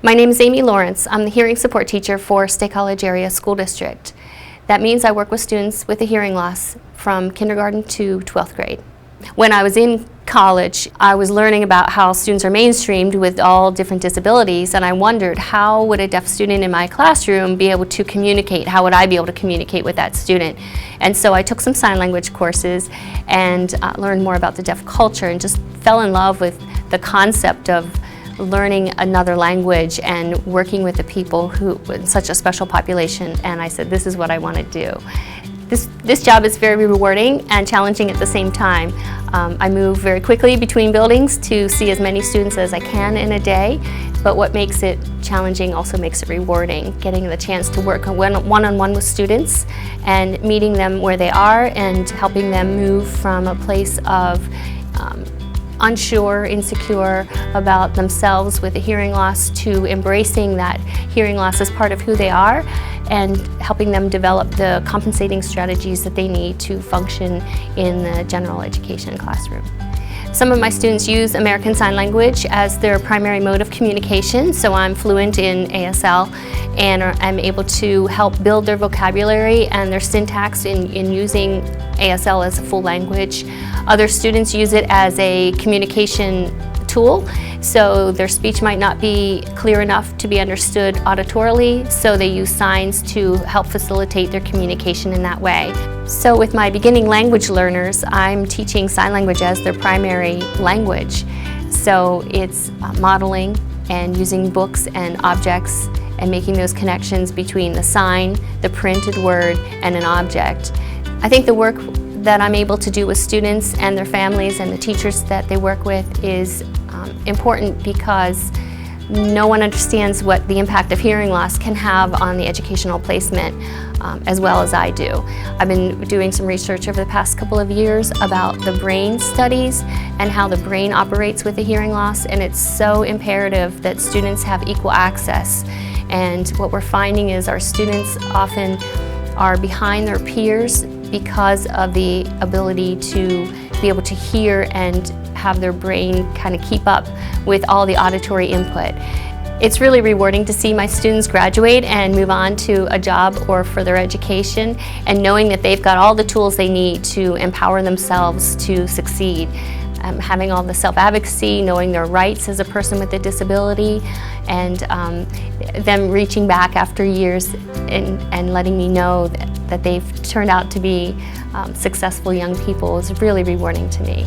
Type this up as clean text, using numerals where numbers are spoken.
My name is Amy Lawrence. I'm the hearing support teacher for State College Area School District. That means I work with students with a hearing loss from kindergarten to 12th grade. When I was in college, I was learning about how students are mainstreamed with all different disabilities, and I wondered, how would a deaf student in my classroom be able to communicate? How would I be able to communicate with that student? And so I took some sign language courses and learned more about the deaf culture, and just fell in love with the concept of learning another language and working with the people who in such a special population. And I said, this is what I want to do. This job is very rewarding and challenging at the same time. I move very quickly between buildings to see as many students as I can in a day, but what makes it challenging also makes it rewarding, getting the chance to work one-on-one with students and meeting them where they are and helping them move from a place of unsure, insecure about themselves with a hearing loss to embracing that hearing loss as part of who they are and helping them develop the compensating strategies that they need to function in the general education classroom. Some of my students use American Sign Language as their primary mode of communication, so I'm fluent in ASL and I'm able to help build their vocabulary and their syntax in using ASL as a full language. Other students use it as a communication tool, so their speech might not be clear enough to be understood auditorily, so they use signs to help facilitate their communication in that way. So with my beginning language learners, I'm teaching sign language as their primary language. So it's modeling and using books and objects and making those connections between the sign, the printed word, and an object. I think the work that I'm able to do with students and their families and the teachers that they work with is important because no one understands what the impact of hearing loss can have on the educational placement as well as I do. I've been doing some research over the past couple of years about the brain studies and how the brain operates with a hearing loss, and it's so imperative that students have equal access. And what we're finding is our students often are behind their peers because of the ability to be able to hear and have their brain kind of keep up with all the auditory input. It's really rewarding to see my students graduate and move on to a job or further education, and knowing that they've got all the tools they need to empower themselves to succeed. Having all the self-advocacy, knowing their rights as a person with a disability, and them reaching back after years and letting me know that they've turned out to be successful young people is really rewarding to me.